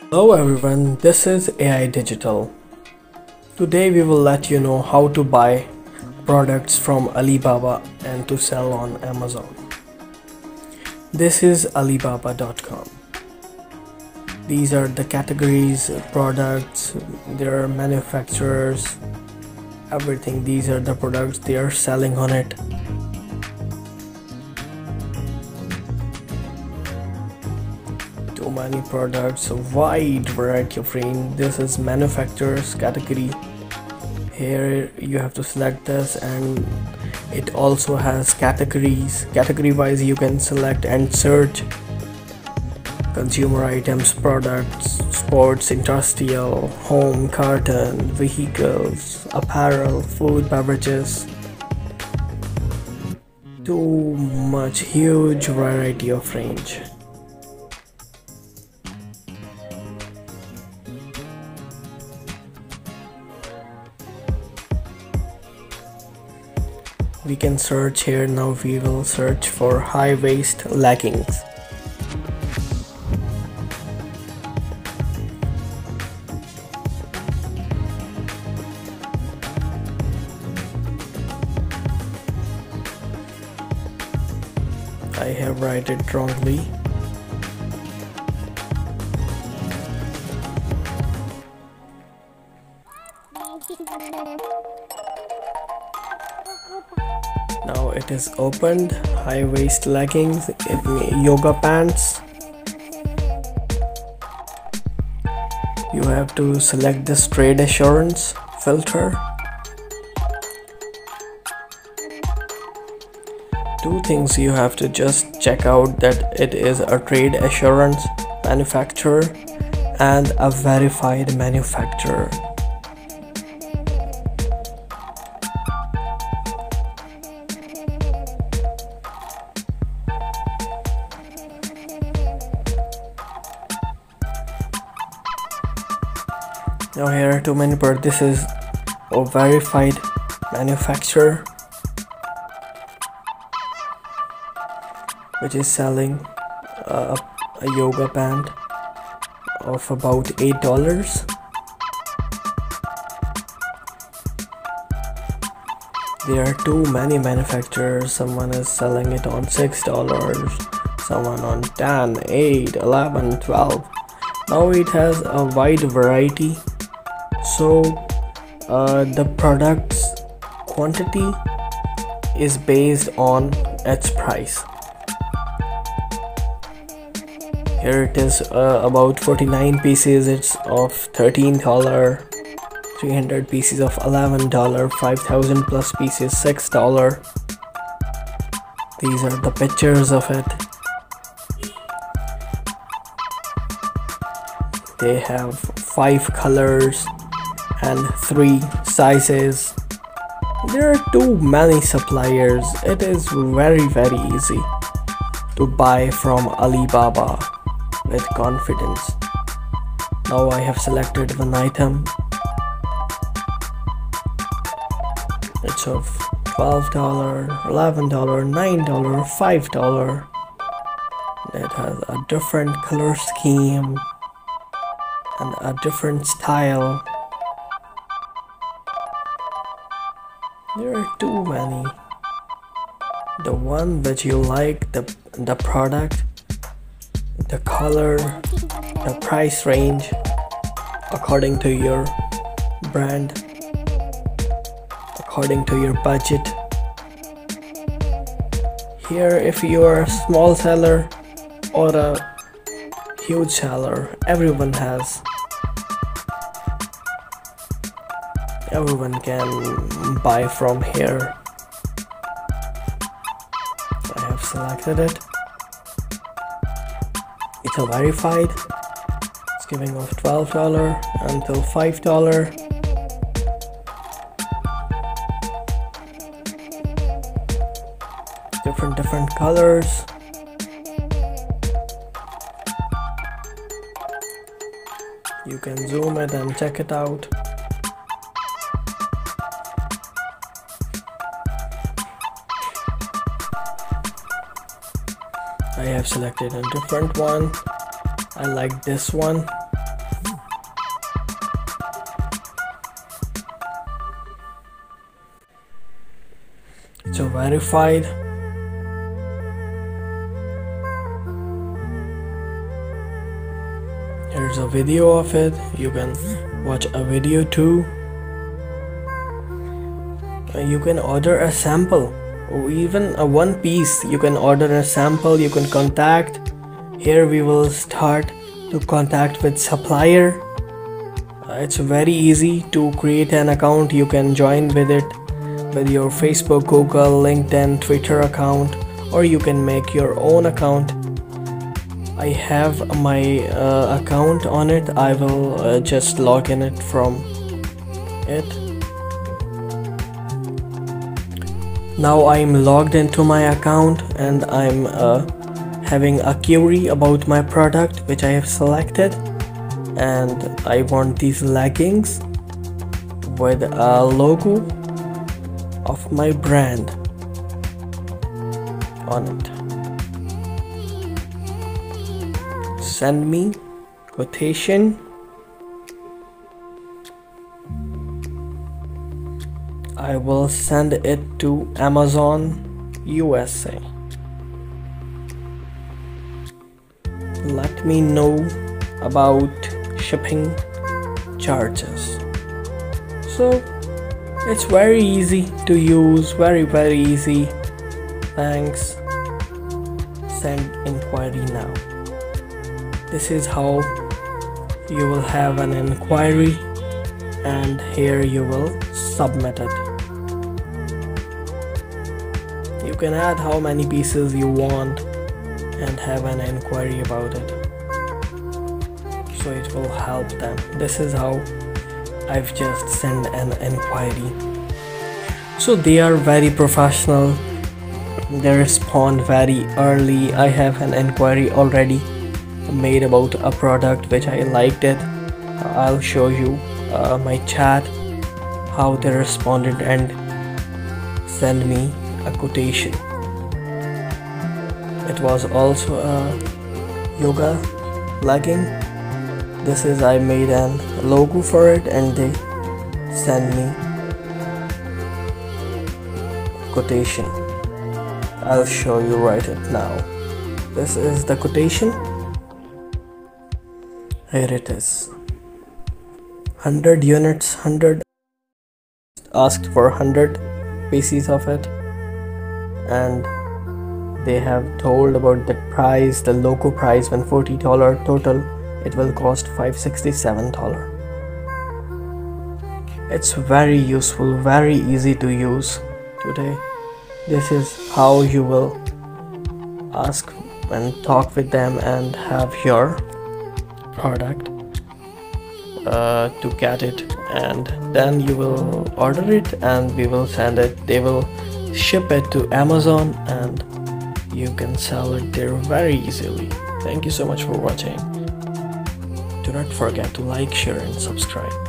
Hello everyone, this is AI Digital. Today we will let you know how to buy products from Alibaba and to sell on Amazon. This is Alibaba.com. These are the categories, products, their manufacturers, everything. These are the products they are selling on it. Too many products, a wide variety of range. This is manufacturers category. Here you have to select this, and it also has categories. Category wise you can select and search consumer items, products, sports, industrial, home, carton, vehicles, apparel, food, beverages. Too much, huge variety of range. We can search here. Now we will search for high waist leggings. I have write it wrongly. Now it is opened. High waist leggings, yoga pants. You have to select this trade assurance filter. Two things you have to just check out: that it is a trade assurance manufacturer and a verified manufacturer. Now here are too many, but this is a verified manufacturer which is selling a yoga pant of about $8. There are too many manufacturers. Someone is selling it on $6, someone on 10, 8, 11, 12. Now it has a wide variety, so the product's quantity is based on its price. Here it is about 49 pieces, it's of $13, 300 pieces of $11, 5,000 plus pieces $6. These are the pictures of it. They have 5 colors and 3 sizes. There are too many suppliers. It is very easy to buy from Alibaba with confidence. Now I have selected one item. It's of $12, $11, $9, $5. It has a different color scheme and a different style. There are too many. The one which you like, the product, the color, the price range according to your brand, according to your budget. Here, if you are a small seller or a huge seller, everyone can buy from here. I have selected it. It's a verified. It's giving off $12 until $5. Different colors. You can zoom it and check it out. I have selected a different one. I like this one. It's verified. Here's a video of it. You can watch a video too. You can order a sample or even a one piece. You can order a sample. You can contact. Here we will start to contact with supplier. It's very easy to create an account. You can join with it with your Facebook, Google, LinkedIn, Twitter account, or you can make your own account. I have my account on it. I will just log in it from it. Now I'm logged into my account and I'm having a query about my product which I have selected, and I want these leggings with a logo of my brand on it. Send me quotation. I will send it to Amazon USA. Let me know about shipping charges. So it's very easy to use, very easy. Thanks. Send inquiry now. This is how you will have an inquiry, and here you will submit it. You can add how many pieces you want and have an inquiry about it, so it will help them. This is how I've just sent an inquiry. So they are very professional. They respond very early. I have an inquiry already made about a product which I liked it. I'll show you my chat, how they responded and send me a quotation. It was also a yoga legging. This is, I made a logo for it and they send me quotation. I'll show you right it now. This is the quotation. Here it is. 100 units, 100 asked for 100 pieces of it, and they have told about the price. The logo price when $40 total, it will cost $567. It's very useful, very easy to use today. This is how you will ask and talk with them and have your product to get it, and then you will order it and we will send it. They will ship it to Amazon and you can sell it there very easily. Thank you so much for watching. Do not forget to like, share and subscribe.